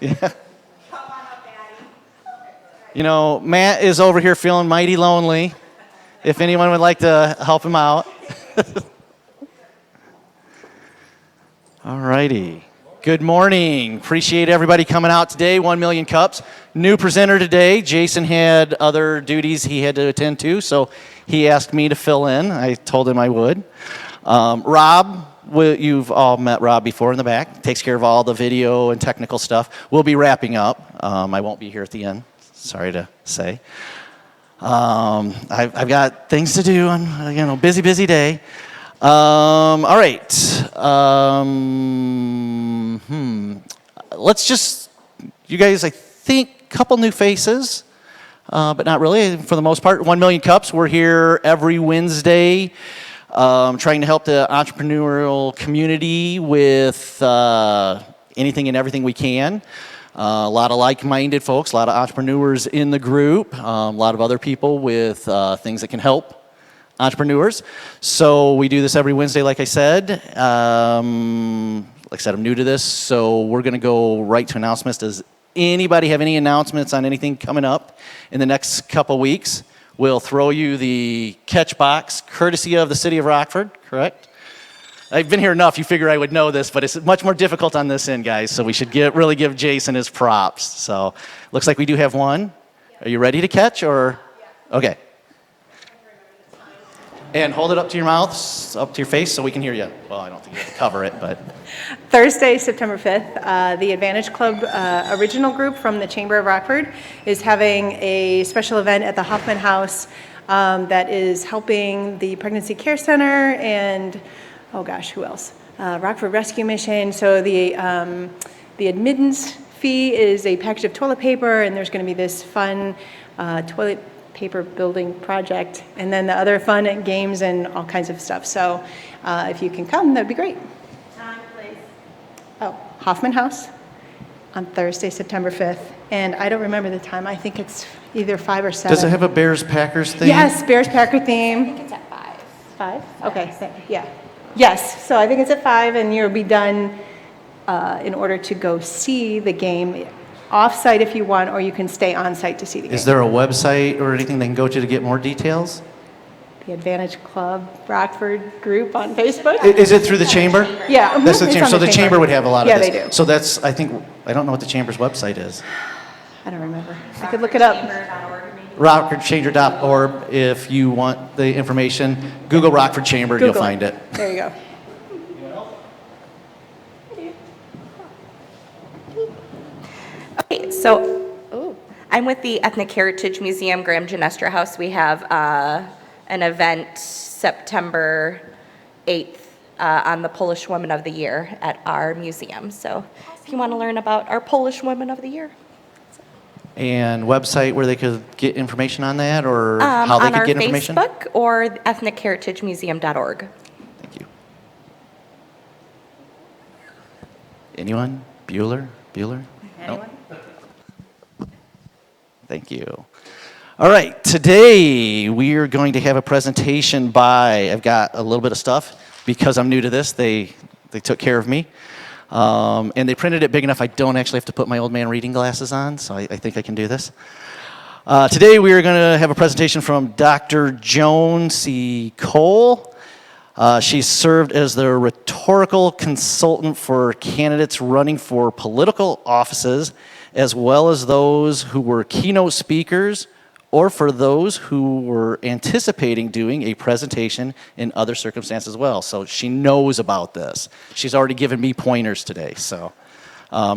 Yeah. You know, Matt is over here feeling mighty lonely. If anyone would like to help him out. All righty. Good morning. Appreciate everybody coming out today. 1 million cups. New presenter today. Jason had other duties he had to attend to, so he asked me to fill in. I told him I would. Rob, you've all met Rob before in the back. Takes care of all the video and technical stuff. We'll be wrapping up. I won't be here at the end. Sorry to say. I've got things to do on busy day. All right. Let's just, you guys, I think, a couple new faces, but not really for the most part. 1 million cups. We're here every Wednesday, trying to help the entrepreneurial community with anything and everything we can. A lot of like-minded folks, a lot of entrepreneurs in the group, a lot of other people with things that can help entrepreneurs. So we do this every Wednesday, like I said. Like I said, I'm new to this, so we're going to go right to announcements. Does anybody have any announcements on anything coming up in the next couple weeks? We'll throw you the catch box, courtesy of the city of Rockford, correct? I've been here enough, you figure I would know this, but it's much more difficult on this end, guys, so we should really give Jason his props. So, looks like we do have one. Are you ready to catch, or? Okay. And hold it up to your mouth, up to your face, so we can hear you. Well, I don't think you have to cover it, but. Thursday, September 5th, the Advantage Club original group from the Chamber of Rockford is having a special event at the Hoffman House that is helping the Pregnancy Care Center and, oh gosh, who else? Rockford Rescue Mission. So the admittance fee is a package of toilet paper, and there's going to be this fun toilet paper building project, and then the other fun and games and all kinds of stuff. So if you can come, that'd be great. Time, please. Oh, Hoffman House on Thursday, September 5th. And I don't remember the time. I think it's either 5 or 7. Does it have a Bears-Packers theme? Yes, Bears-Packer theme. I think it's at 5. 5? Okay, yeah. Yes, so I think it's at 5, and you'll be done in order to go see the game off-site if you want, or you can stay on-site to see the game. Is there a website or anything they can go to get more details? The Advantage Club Rockford group on Facebook. Is it through the chamber? Yeah. That's the it's chamber. on So the chamber would have a lot of this. Yeah, they do. So that's, I think, I don't know what the chamber's website is. I don't remember. I could look it up. RockfordChamber.org. If you want the information, Google Rockford Chamber and you'll find it. There you go. Okay, so I'm with the Ethnic Heritage Museum, Graham Genestra House. We have an event September 8th on the Polish Woman of the Year at our museum. So if you want to learn about our Polish Women of the Year. And website where they could get information on that, or how they could get information? On our Facebook or ethnicheritagemuseum.org. Thank you. Anyone? Bueller? Anyone? Nope. Thank you. All right, today we are going to have a presentation by, I've got a little bit of stuff. Because I'm new to this, they took care of me. And they printed it big enough I don't actually have to put my old man reading glasses on, so I think I can do this. Today we are going to have a presentation from Dr. Joan C. Kole. She served as the rhetorical consultant for candidates running for political offices, as well as those who were keynote speakers, or for those who were anticipating doing a presentation in other circumstances as well. So she knows about this. She's already given me pointers today, so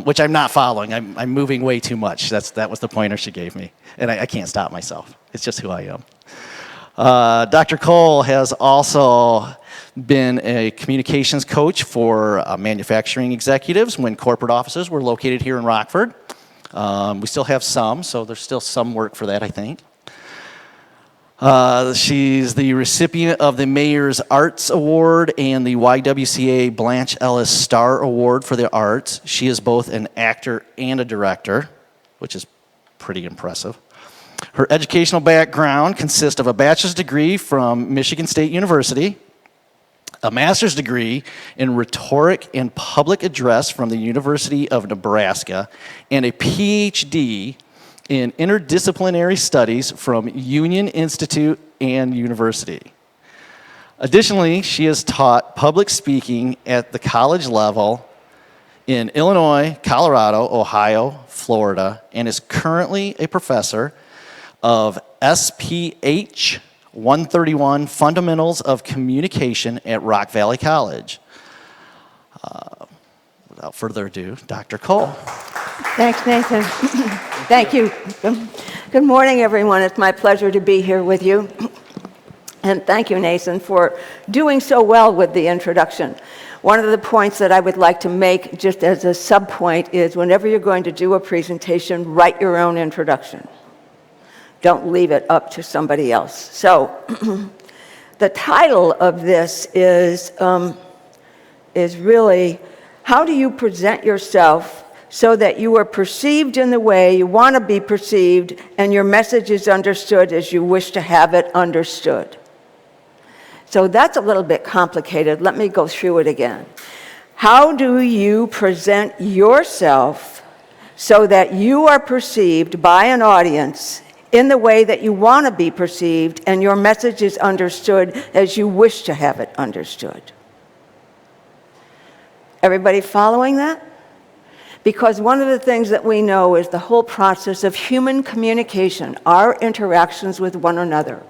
which I'm not following. I'm moving way too much. That was the pointer she gave me, and I can't stop myself. It's just who I am. Dr. Kole has also been a communications coach for manufacturing executives when corporate offices were located here in Rockford. We still have some, so there's still some work for that, I think. She's the recipient of the Mayor's Arts Award and the YWCA Blanche Ellis Star Award for the Arts. She is both an actor and a director, which is pretty impressive. Her educational background consists of a bachelor's degree from Michigan State University, a master's degree in rhetoric and public address from the University of Nebraska, and a PhD in interdisciplinary studies from Union Institute and University. Additionally, she has taught public speaking at the college level in Illinois, Colorado, Ohio, Florida, and is currently a professor of SPH 131 Fundamentals of Communication at Rock Valley College. Without further ado, Dr. Kole. Thanks, Nathan. Thank you. Good morning, everyone. It's my pleasure to be here with you. And thank you, Nathan, for doing so well with the introduction. One of the points that I would like to make, just as a sub-point, is whenever you're going to do a presentation, write your own introduction. Don't leave it up to somebody else. So, the title of this is really, how do you present yourself so that you are perceived in the way you want to be perceived and your message is understood as you wish to have it understood? So that's a little bit complicated. Let me go through it again. How do you present yourself so that you are perceived by an audience in the way that you want to be perceived and your message is understood as you wish to have it understood? Everybody following that? Because one of the things that we know is the whole process of human communication, our interactions with one another,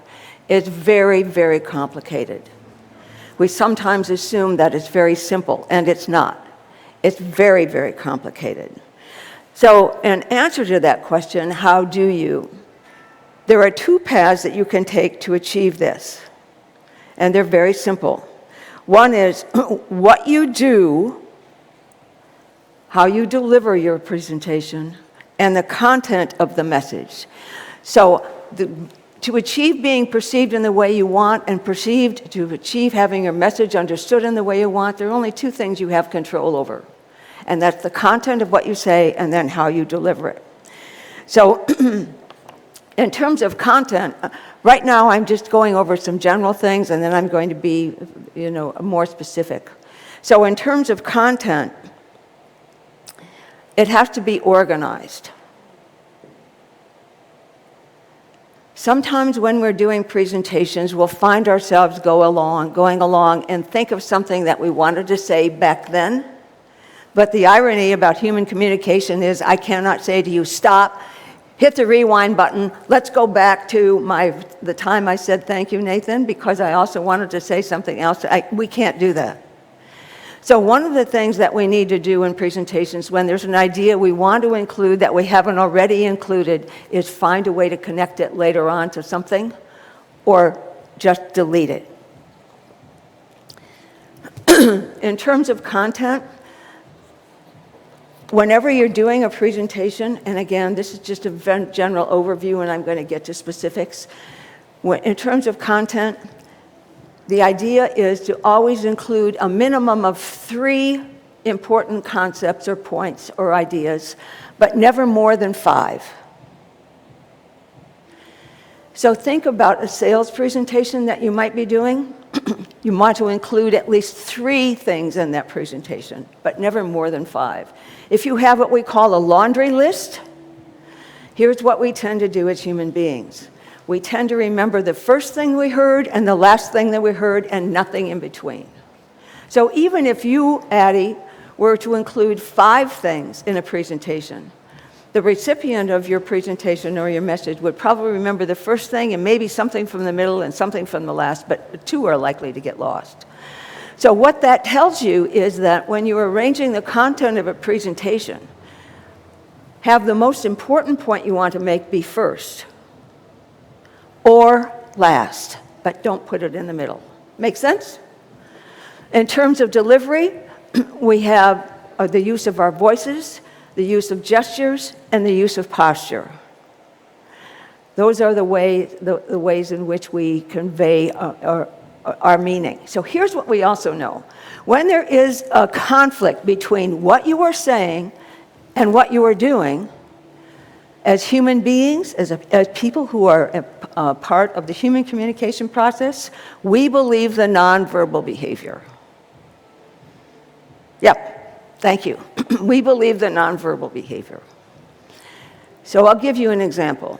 is very, very complicated. We sometimes assume that it's very simple, and it's not. It's very, very complicated. So, in answer to that question, how do you? There are two paths that you can take to achieve this, and they're very simple. One is what you do, how you deliver your presentation, and the content of the message. So, to achieve being perceived in the way you want and to achieve having your message understood in the way you want, there are only two things you have control over. And that's the content of what you say and then how you deliver it. So in terms of content, right now I'm just going over some general things and then I'm going to be, more specific. So in terms of content, it has to be organized. Sometimes when we're doing presentations, we'll find ourselves going along and think of something that we wanted to say back then. But the irony about human communication is I cannot say to you, stop, hit the rewind button, let's go back to the time I said thank you, Nathan, because I also wanted to say something else. We can't do that. So one of the things that we need to do in presentations when there's an idea we want to include that we haven't already included is find a way to connect it later on to something or just delete it. In terms of content, whenever you're doing a presentation, and again, this is just a general overview and I'm going to get to specifics. In terms of content, the idea is to always include a minimum of 3 important concepts or points or ideas, but never more than 5. So think about a sales presentation that you might be doing. You want to include at least 3 things in that presentation, but never more than 5. If you have what we call a laundry list, here's what we tend to do as human beings. We tend to remember the first thing we heard and the last thing that we heard and nothing in between. So even if you, Addie, were to include 5 things in a presentation, the recipient of your presentation or your message would probably remember the first thing and maybe something from the middle and something from the last, but 2 are likely to get lost. So what that tells you is that when you're arranging the content of a presentation, have the most important point you want to make be first or last, but don't put it in the middle. Make sense? In terms of delivery, we have the use of our voices, the use of gestures, and the use of posture. Those are the ways in which we convey our meaning. So here's what we also know. When there is a conflict between what you are saying and what you are doing, As human beings, as people who are a part of the human communication process, we believe the nonverbal behavior. Yep, thank you. We believe the nonverbal behavior. So I'll give you an example.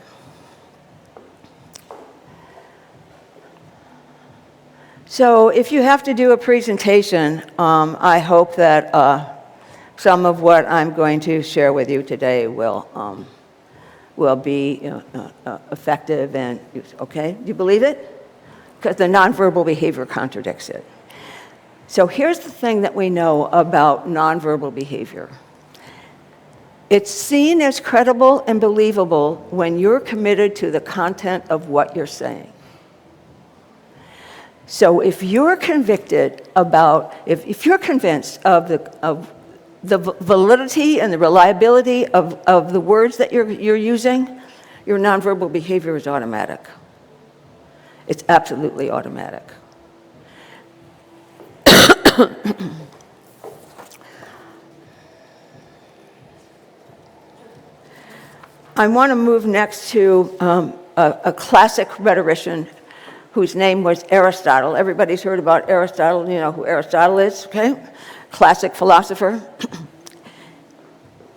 So if you have to do a presentation, I hope that some of what I'm going to share with you today will be effective and, okay? Do you believe it? Because the nonverbal behavior contradicts it. So here's the thing that we know about nonverbal behavior. It's seen as credible and believable when you're committed to the content of what you're saying. So if you're convicted about, if you're convinced of the validity and the reliability of the words that you're using, your nonverbal behavior is automatic. It's absolutely automatic. I want to move next to a classic rhetorician whose name was Aristotle. Everybody's heard about Aristotle. You know who Aristotle is, okay? Classic philosopher.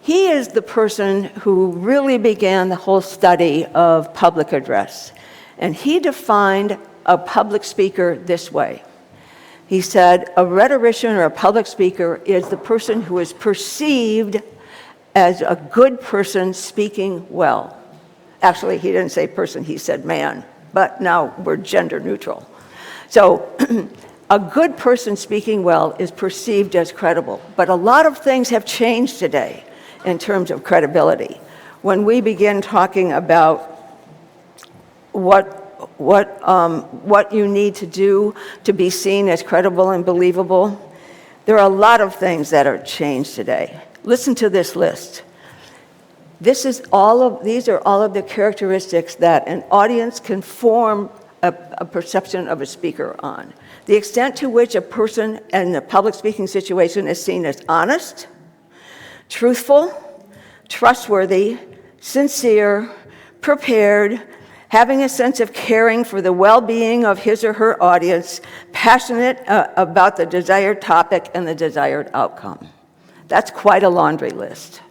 He is the person who really began the whole study of public address. And he defined a public speaker this way. He said, a rhetorician or a public speaker is the person who is perceived as a good person speaking well. Actually, he didn't say person, he said man, but now we're gender neutral. So a good person speaking well is perceived as credible, but a lot of things have changed today in terms of credibility. When we begin talking about what you need to do to be seen as credible and believable, there are a lot of things that are changed today. Listen to this list. These are all of the characteristics that an audience can form a perception of a speaker on. The extent to which a person in a public speaking situation is seen as honest, truthful, trustworthy, sincere, prepared, having a sense of caring for the well-being of his or her audience, passionate about the desired topic and the desired outcome. That's quite a laundry list.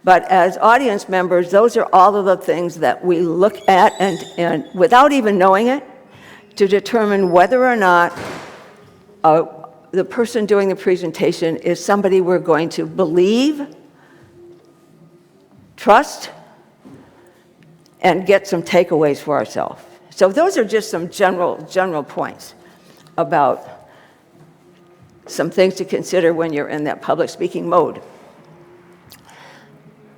But as audience members, those are all of the things that we look at and without even knowing it, to determine whether or not the person doing the presentation is somebody we're going to believe, trust, and get some takeaways for ourselves. So those are just some general points about some things to consider when you're in that public speaking mode.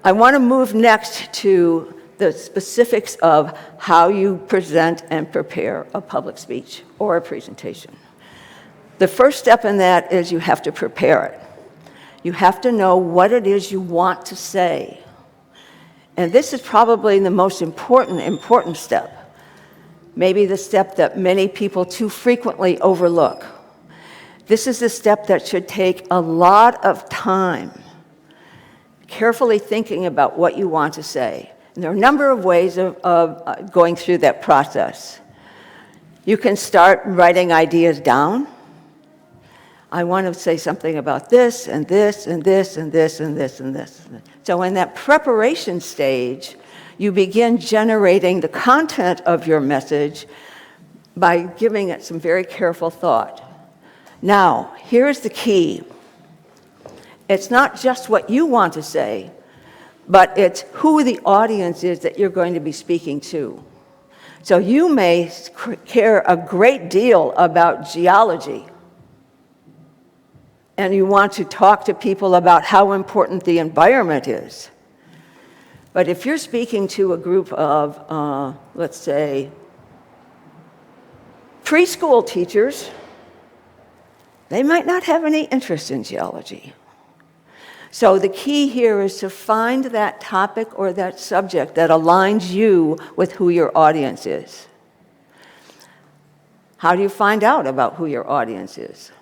I want to move next to the specifics of how you present and prepare a public speech or a presentation. The first step in that is you have to prepare it. You have to know what it is you want to say. And this is probably the most important step. Maybe the step that many people too frequently overlook. This is the step that should take a lot of time, carefully thinking about what you want to say. And there are a number of ways of going through that process. You can start writing ideas down. I want to say something about this, and this, and this, and this, and this, and this. So in that preparation stage, you begin generating the content of your message by giving it some very careful thought. Now, here's the key. It's not just what you want to say, but it's who the audience is that you're going to be speaking to. So you may care a great deal about geology, and you want to talk to people about how important the environment is. But if you're speaking to a group of, let's say, preschool teachers, they might not have any interest in geology. So the key here is to find that topic or that subject that aligns you with who your audience is. How do you find out about who your audience is?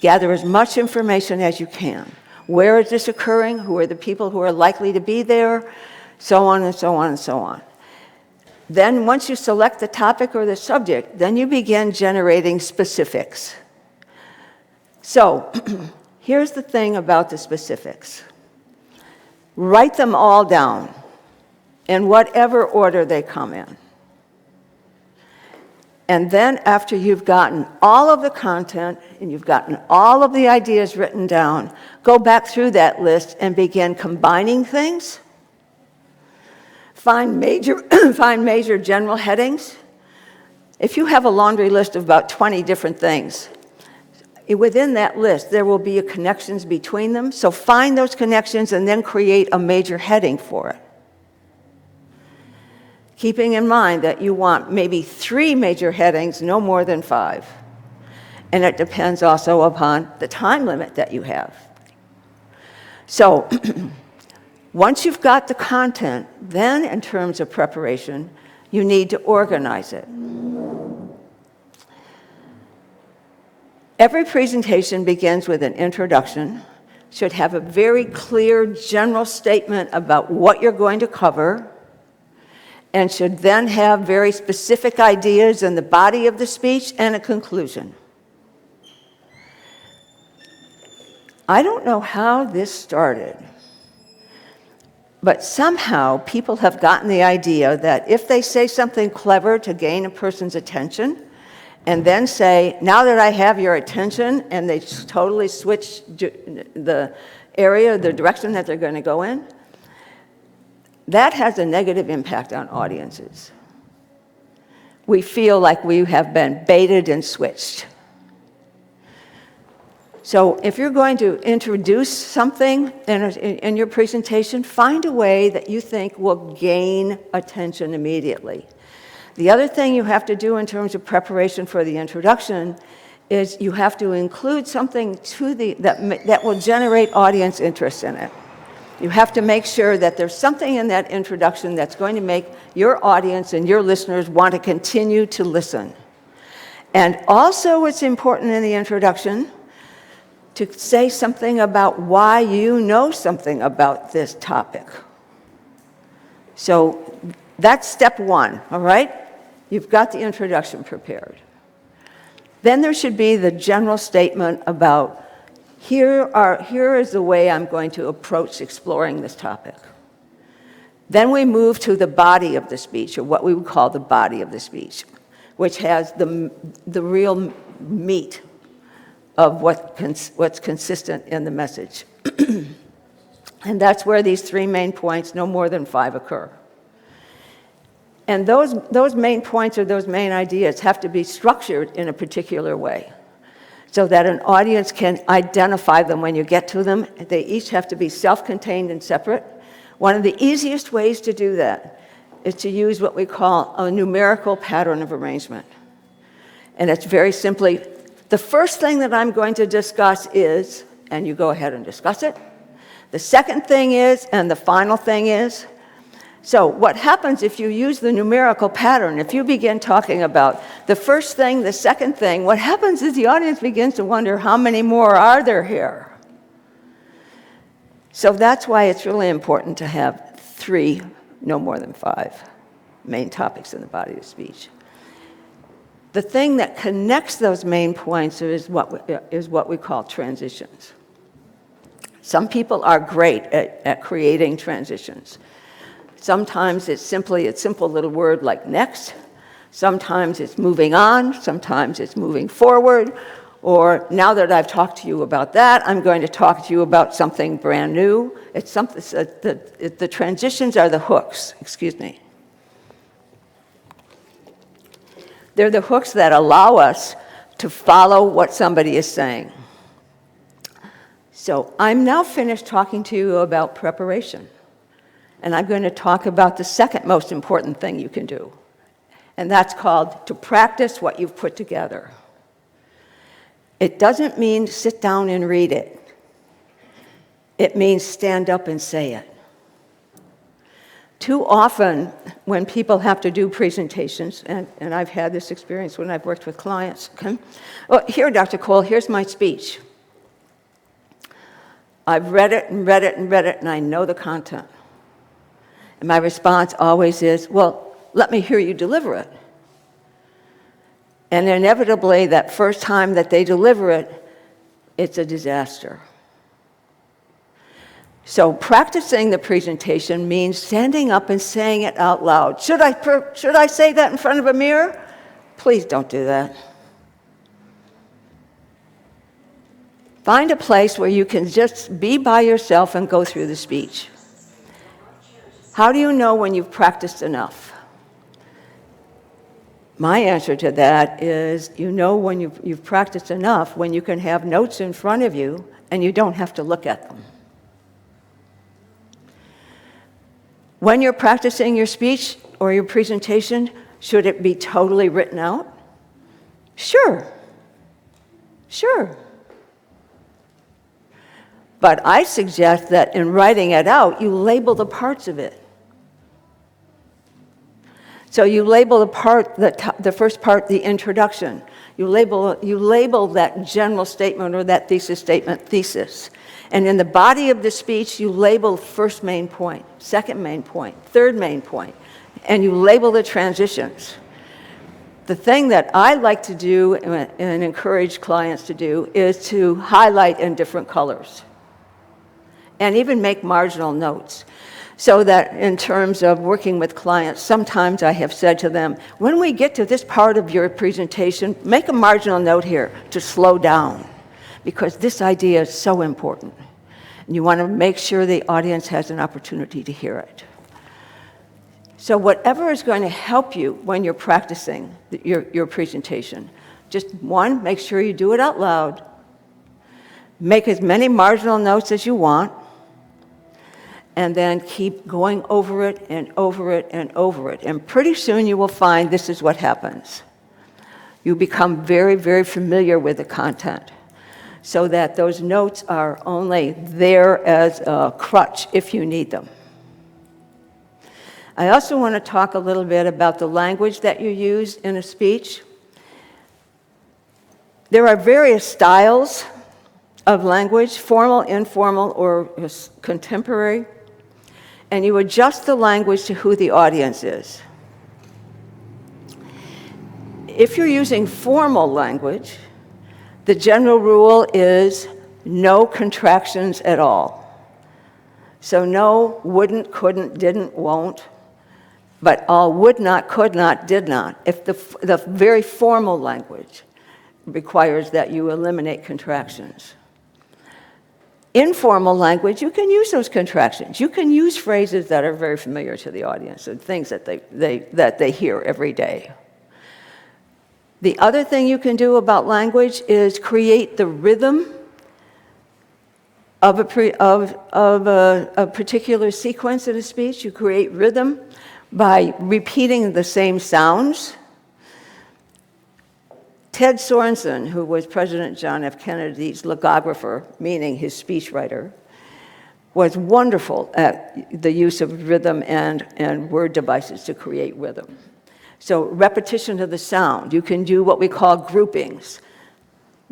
Gather as much information as you can. Where is this occurring? Who are the people who are likely to be there? so on and so on and so on. Then once you select the topic or the subject, then you begin generating specifics. So here's the thing about the specifics. Write them all down in whatever order they come in. And then after you've gotten all of the content and you've gotten all of the ideas written down, go back through that list and begin combining things. Find major general headings. If you have a laundry list of about 20 different things, within that list, there will be connections between them. So find those connections and then create a major heading for it. Keeping in mind that you want maybe 3 major headings, no more than 5. And it depends also upon the time limit that you have. So once you've got the content, then in terms of preparation, you need to organize it. Every presentation begins with an introduction, should have a very clear general statement about what you're going to cover, and should then have very specific ideas in the body of the speech and a conclusion. I don't know how this started, but somehow people have gotten the idea that if they say something clever to gain a person's attention, and then say, now that I have your attention, and they totally switch the area, the direction that they're going to go in, that has a negative impact on audiences. We feel like we have been baited and switched. So if you're going to introduce something in your presentation, find a way that you think will gain attention immediately. The other thing you have to do in terms of preparation for the introduction is you have to include something that will generate audience interest in it. You have to make sure that there's something in that introduction that's going to make your audience and your listeners want to continue to listen. And also it's important in the introduction to say something about why you know something about this topic. So that's step 1, all right? You've got the introduction prepared. Then there should be the general statement about here is the way I'm going to approach exploring this topic. Then we move to the body of the speech, or what we would call the body of the speech, which has the real meat of what's consistent in the message. And that's where these 3 main points, no more than 5, occur. And those main points or those main ideas have to be structured in a particular way so that an audience can identify them when you get to them. They each have to be self-contained and separate. One of the easiest ways to do that is to use what we call a numerical pattern of arrangement. And it's very simply, the first thing that I'm going to discuss is, and you go ahead and discuss it. The second thing is, and the final thing is. So what happens if you use the numerical pattern, if you begin talking about the first thing, the second thing, what happens is the audience begins to wonder, how many more are there here? So that's why it's really important to have 3, no more than 5, main topics in the body of speech. The thing that connects those main points is what we call transitions. Some people are great at creating transitions. Sometimes it's simply a simple little word like next. Sometimes it's moving on. Sometimes it's moving forward. Or now that I've talked to you about that, I'm going to talk to you about something brand new. It's something, the transitions are the hooks, excuse me. They're the hooks that allow us to follow what somebody is saying. So I'm now finished talking to you about preparation. And I'm going to talk about the second most important thing you can do. And that's called to practice what you've put together. It doesn't mean sit down and read it. It means stand up and say it. Too often, when people have to do presentations, and I've had this experience when I've worked with clients, okay? Oh, here, Dr. Kole, here's my speech. I've read it and read it and read it, and I know the content. And my response always is, well, let me hear you deliver it. And inevitably, that first time that they deliver it, it's a disaster. So practicing the presentation means standing up and saying it out loud. Should I say that in front of a mirror? Please don't do that. Find a place where you can just be by yourself and go through the speech. How do you know when you've practiced enough? My answer to that is you know when you've practiced enough when you can have notes in front of you and you don't have to look at them. When you're practicing your speech or your presentation, should it be totally written out? Sure. But I suggest that in writing it out, you label the parts of it. So you label the first part, the introduction. You label that general statement or that thesis statement, thesis. And in the body of the speech, you label first main point, second main point, third main point, and you label the transitions. The thing that I like to do and encourage clients to do is to highlight in different colors and even make marginal notes. So that in terms of working with clients, sometimes I have said to them, when we get to this part of your presentation, make a marginal note here to slow down, because this idea is so important. And you want to make sure the audience has an opportunity to hear it. So whatever is going to help you when you're practicing your presentation, just one, make sure you do it out loud. Make as many marginal notes as you want. And then keep going over it and over it and over it. And pretty soon you will find this is what happens. You become very, very familiar with the content so that those notes are only there as a crutch if you need them. I also want to talk a little bit about the language that you use in a speech. There are various styles of language, formal, informal, or contemporary. And you adjust the language to who the audience is. If you're using formal language, the general rule is no contractions at all. So no wouldn't, couldn't, didn't, won't, but all would not, could not, did not. If the very formal language requires that you eliminate contractions. Informal language, you can use those contractions. You can use phrases that are very familiar to the audience and things that they hear every day. The other thing you can do about language is create the rhythm of a particular sequence in a speech. You create rhythm by repeating the same sounds. Ted Sorensen, who was President John F. Kennedy's logographer, meaning his speechwriter, was wonderful at the use of rhythm and word devices to create rhythm. So repetition of the sound. You can do what we call groupings.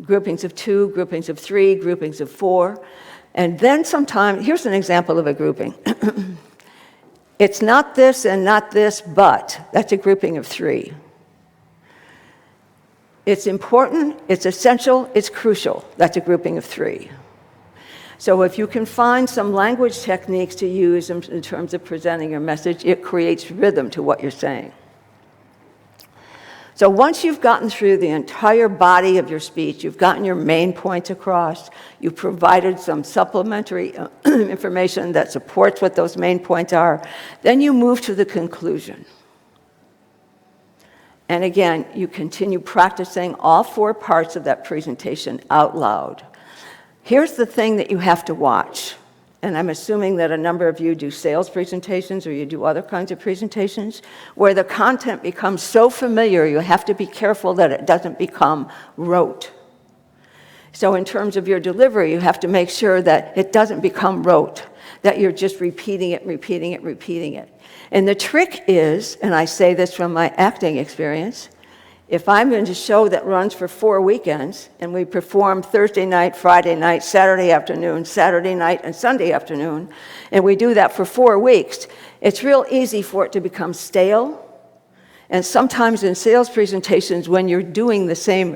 Groupings of 2, groupings of 3, groupings of 4. And then sometimes, here's an example of a grouping. It's not this and not this, but. That's a grouping of 3. It's important, it's essential, it's crucial. That's a grouping of 3. So if you can find some language techniques to use in terms of presenting your message, it creates rhythm to what you're saying. So once you've gotten through the entire body of your speech, you've gotten your main points across, you've provided some supplementary information that supports what those main points are, then you move to the conclusion. And again, you continue practicing all 4 parts of that presentation out loud. Here's the thing that you have to watch. And I'm assuming that a number of you do sales presentations or you do other kinds of presentations where the content becomes so familiar, you have to be careful that it doesn't become rote. So in terms of your delivery, you have to make sure that it doesn't become rote, that you're just repeating it. And the trick is, and I say this from my acting experience, If I'm in a show that runs for 4 weekends, and we perform Thursday night, Friday night, Saturday afternoon, Saturday night, and Sunday afternoon, and we do that for 4 weeks, it's real easy for it to become stale. And sometimes in sales presentations, when you're doing the same,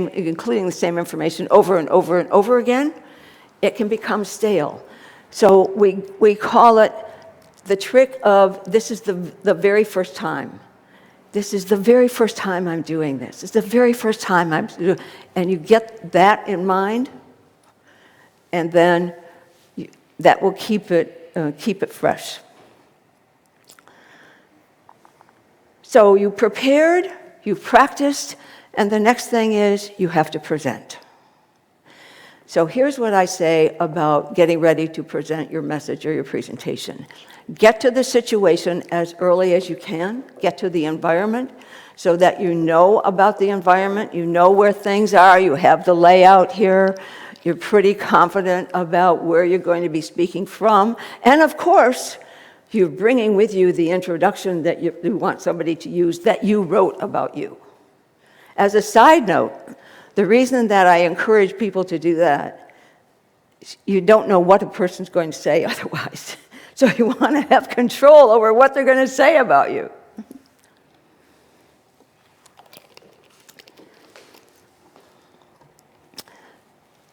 including the same information over and over and over again, it can become stale. So we call it the trick of, this is the very first time. This is the very first time I'm doing this. It's the very first time I'm doing, and you get that in mind, and then that will keep it fresh. So you prepared, you practiced, and the next thing is you have to present. So here's what I say about getting ready to present your message or your presentation. Get to the situation as early as you can. Get to the environment so that you know about the environment, you know where things are, you have the layout here, you're pretty confident about where you're going to be speaking from, and of course, you're bringing with you the introduction that you want somebody to use that you wrote about you. As a side note, the reason that I encourage people to do that, you don't know what a person's going to say otherwise. So you want to have control over what they're going to say about you.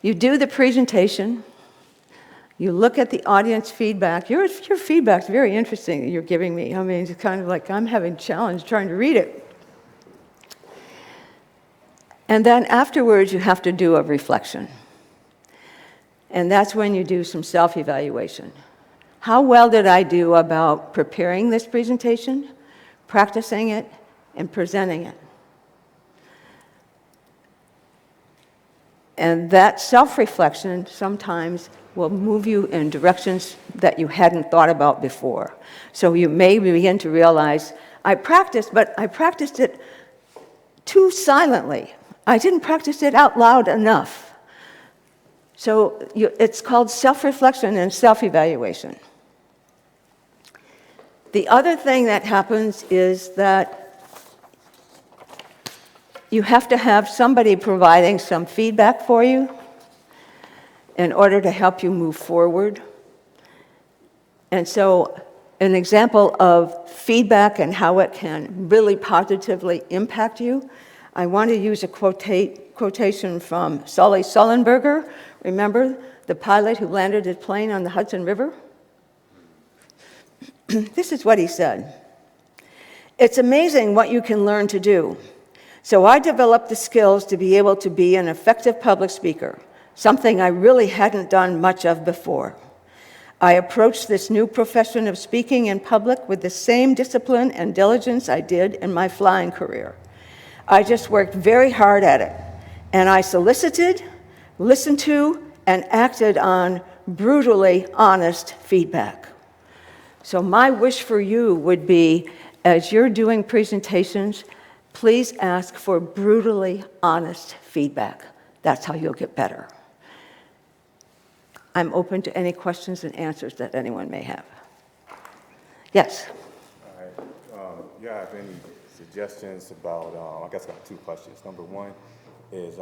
You do the presentation. You look at the audience feedback. Your feedback's very interesting that you're giving me. I mean, it's kind of like I'm having a challenge trying to read it. And then afterwards, you have to do a reflection. And that's when you do some self-evaluation. How well did I do about preparing this presentation, practicing it, and presenting it? And that self-reflection sometimes will move you in directions that you hadn't thought about before. So you may begin to realize, I practiced, but I practiced it too silently. I didn't practice it out loud enough. So it's called self-reflection and self-evaluation. The other thing that happens is that you have to have somebody providing some feedback for you in order to help you move forward. And so an example of feedback and how it can really positively impact you, I want to use a quotation from Sully Sullenberger. Remember the pilot who landed his plane on the Hudson River? This is what he said. "It's amazing what you can learn to do. So I developed the skills to be able to be an effective public speaker, something I really hadn't done much of before. I approached this new profession of speaking in public with the same discipline and diligence I did in my flying career. I just worked very hard at it, and I solicited, listened to, and acted on brutally honest feedback." So my wish for you would be, as you're doing presentations, please ask for brutally honest feedback. That's how you'll get better. I'm open to any questions and answers that anyone may have. Yes? All right. You have any suggestions about, I guess I got 2 questions. Number 1 is,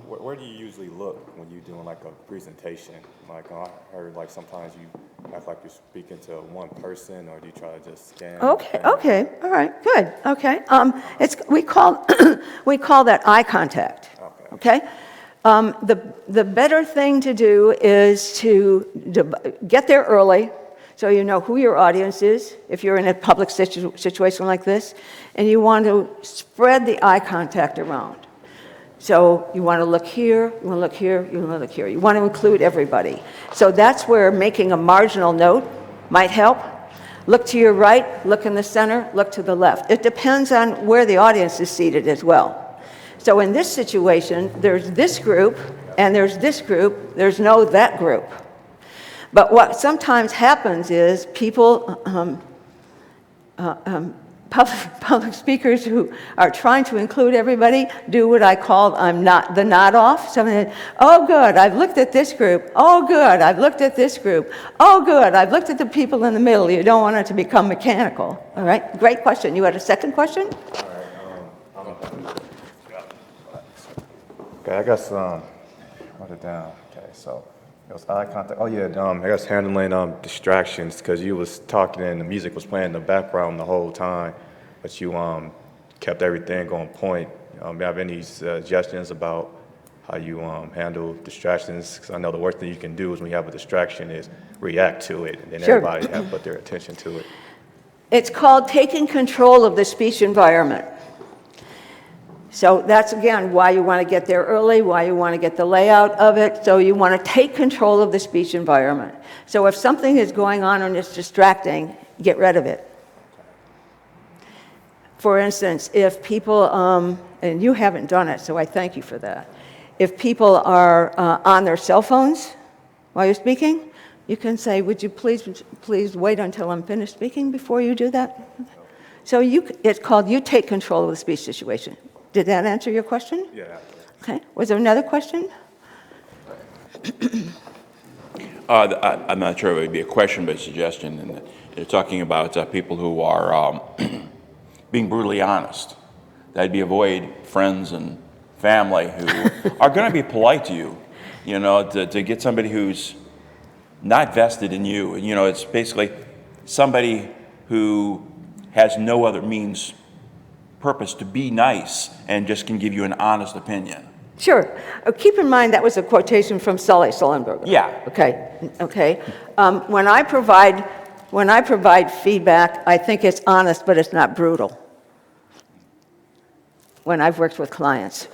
where do you usually look when you're doing like a presentation? Like I heard like sometimes you act like you're speaking to one person, or do you try to just scan? Okay, all right, good, okay. We call we call that eye contact, okay? The better thing to do is to get there early, so you know who your audience is, if you're in a public situation like this, and you want to spread the eye contact around. So you want to look here, you want to look here, you want to look here. You want to include everybody. So that's where making a marginal note might help. Look to your right, look in the center, look to the left. It depends on where the audience is seated as well. So in this situation, there's this group, and there's this group, there's no that group. But what sometimes happens is people, public speakers who are trying to include everybody do what I call the nod off. Something, oh good, I've looked at this group. Oh good, I've looked at this group. Oh good, I've looked at the people in the middle. You don't want it to become mechanical. All right, great question. You had a second question? All right. Okay, I guess, wrote it down. Okay, so it was eye contact. Oh, yeah, I guess handling distractions, because you was talking and the music was playing in the background the whole time, but you kept everything on point. Do you have any suggestions about how you handle distractions? Because I know the worst thing you can do is when you have a distraction is react to it, and then Sure. everybody have to put their attention to it. It's called taking control of the speech environment. So that's, again, why you want to get there early, why you want to get the layout of it. So you want to take control of the speech environment. So if something is going on and it's distracting, get rid of it. For instance, if people, and you haven't done it, so I thank you for that. If people are on their cell phones while you're speaking, you can say, would you please wait until I'm finished speaking before you do that? So it's called you take control of the speech situation. Did that answer your question? Yeah. Okay. Was there another question? I'm not sure if it would be a question, but a suggestion. And you're talking about people who are being brutally honest. That'd be avoid friends and family who are going to be polite to you. You know, to get somebody who's not vested in you. You know, it's basically somebody who has no other purpose to be nice and just can give you an honest opinion. Sure. Keep in mind that was a quotation from Sully Sullenberger. Yeah. Okay. Okay. When I provide feedback, I think it's honest, but it's not brutal. When I've worked with clients.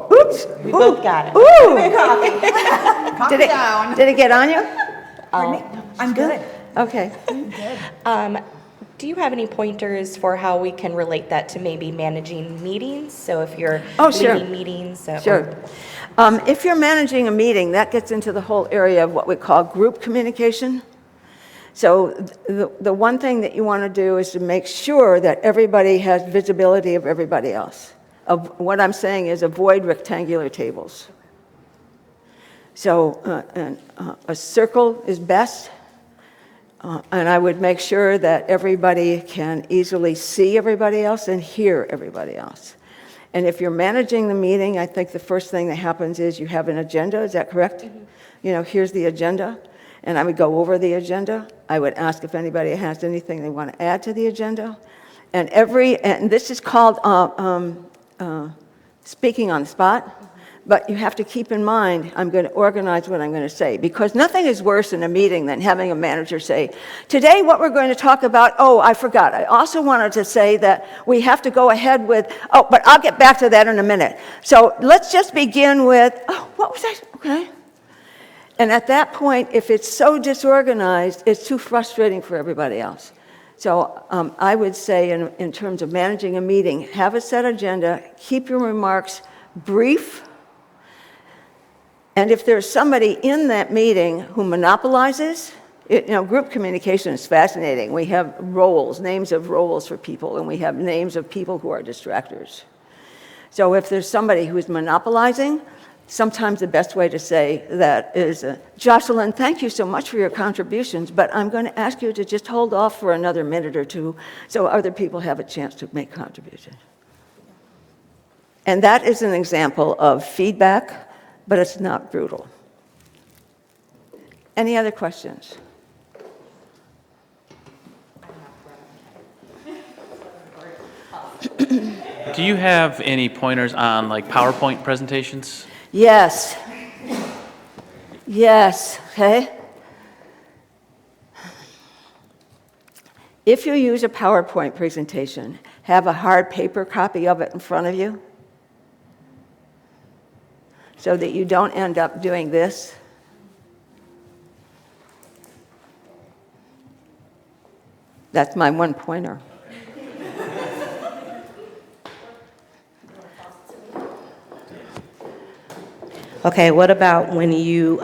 Oops. We both got it. Ooh. Calm Did down. it get on you? I'm good. Okay. Do you have any pointers for how we can relate that to maybe managing meetings? So if you're Oh, sure. leading meetings. Sure. If you're managing a meeting, that gets into the whole area of what we call group communication. So the one thing that you want to do is to make sure that everybody has visibility of everybody else. What I'm saying is avoid rectangular tables. So a circle is best, and I would make sure that everybody can easily see everybody else and hear everybody else. And if you're managing the meeting, I think the first thing that happens is you have an agenda, is that correct? Mm-hmm. You know, here's the agenda, and I would go over the agenda. I would ask if anybody has anything they want to add to the agenda. And this is called speaking on the spot. But you have to keep in mind, I'm going to organize what I'm going to say, because nothing is worse in a meeting than having a manager say, today what we're going to talk about, oh, I forgot. I also wanted to say that we have to go ahead with, oh, but I'll get back to that in a minute. So let's just begin with, oh, what was that? Okay. And at that point, if it's so disorganized, it's too frustrating for everybody else. So I would say in terms of managing a meeting, have a set agenda, keep your remarks brief. And if there's somebody in that meeting who monopolizes, group communication is fascinating. We have roles, names of roles for people, and we have names of people who are distractors. So if there's somebody who's monopolizing, sometimes the best way to say that is, Jocelyn, thank you so much for your contributions, but I'm going to ask you to just hold off for another minute or two so other people have a chance to make contributions. And that is an example of feedback, but it's not brutal. Any other questions? Do you have any pointers on like PowerPoint presentations? Yes. Yes, okay? If you use a PowerPoint presentation, have a hard paper copy of it in front of you so that you don't end up doing this. That's my one pointer. Okay, what about when you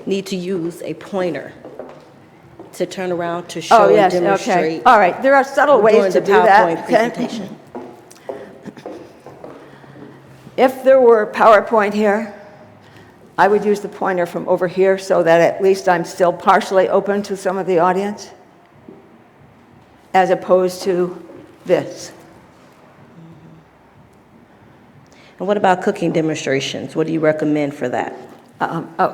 need to use a pointer to turn around to show Oh, yes, and okay. demonstrate? All right, there are subtle ways during to the do that. PowerPoint Okay? presentation. If there were PowerPoint here, I would use the pointer from over here so that at least I'm still partially open to some of the audience. as opposed to this. And what about cooking demonstrations? What do you recommend for that?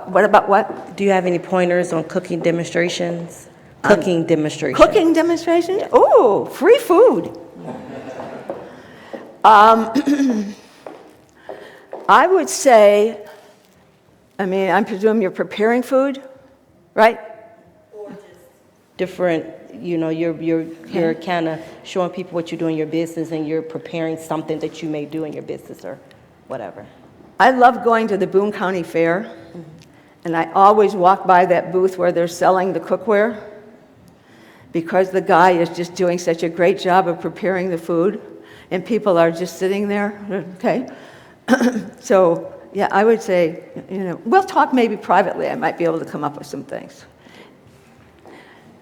What about what? Do you have any pointers on cooking demonstrations? Cooking demonstrations. Cooking demonstrations? Oh, free food. I would say, I mean, I presume you're preparing food, right? Different, you know, you're kind of showing people what you do in your business, and you're preparing something that you may do in your business or whatever. I love going to the Boone County Fair, and I always walk by that booth where they're selling the cookware, because the guy is just doing such a great job of preparing the food, and people are just sitting there, okay? So, yeah, I would say, you know, we'll talk maybe privately. I might be able to come up with some things.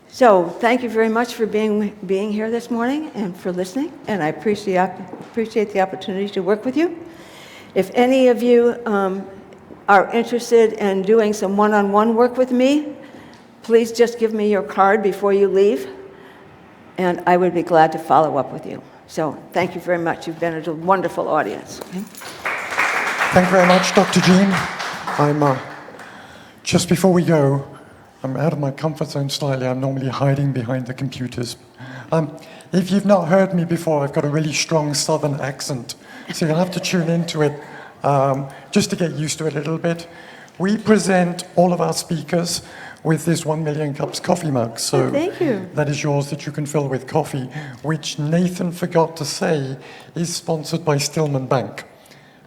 So, thank you very much for being here this morning and for listening, and I appreciate the opportunity to work with you. If any of you are interested in doing some one-on-one work with me, please just give me your card before you leave, and I would be glad to follow up with you. So thank you very much. You've been a wonderful audience. Thank you very much, Dr. Jean. Just before we go, I'm out of my comfort zone slightly. I'm normally hiding behind the computers. If you've not heard me before, I've got a really strong southern accent, so you'll have to tune into it just to get used to it a little bit. We present all of our speakers with this 1 Million Cups coffee mug. So thank you. that is yours that you can fill with coffee, which Nathan forgot to say is sponsored by Stillman Bank,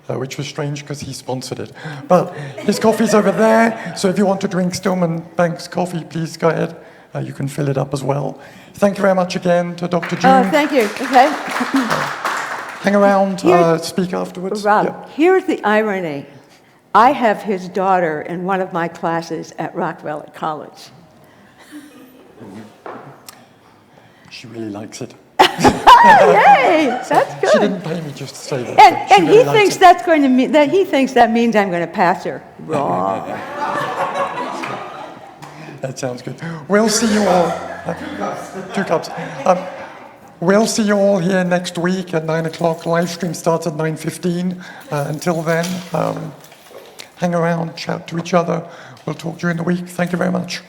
which was strange because he sponsored it. But his coffee's over there, so if you want to drink Stillman Bank's coffee, please go ahead. You can fill it up as well. Thank you very much again to Dr. June. Oh, thank you. Okay. Hang around, speak afterwards. Rob, Yeah. here's the irony. I have his daughter in one of my classes at Rockwell at college. She really likes it. Yay! That's good. She didn't pay me just to say that. And he thinks that's going to mean that means I'm going to pass her. Wrong. That sounds good. We'll see you all. 2 cups. We'll see you all here next week at 9 o'clock. Live stream starts at 9:15. Until then, hang around, chat to each other. We'll talk during the week. Thank you very much.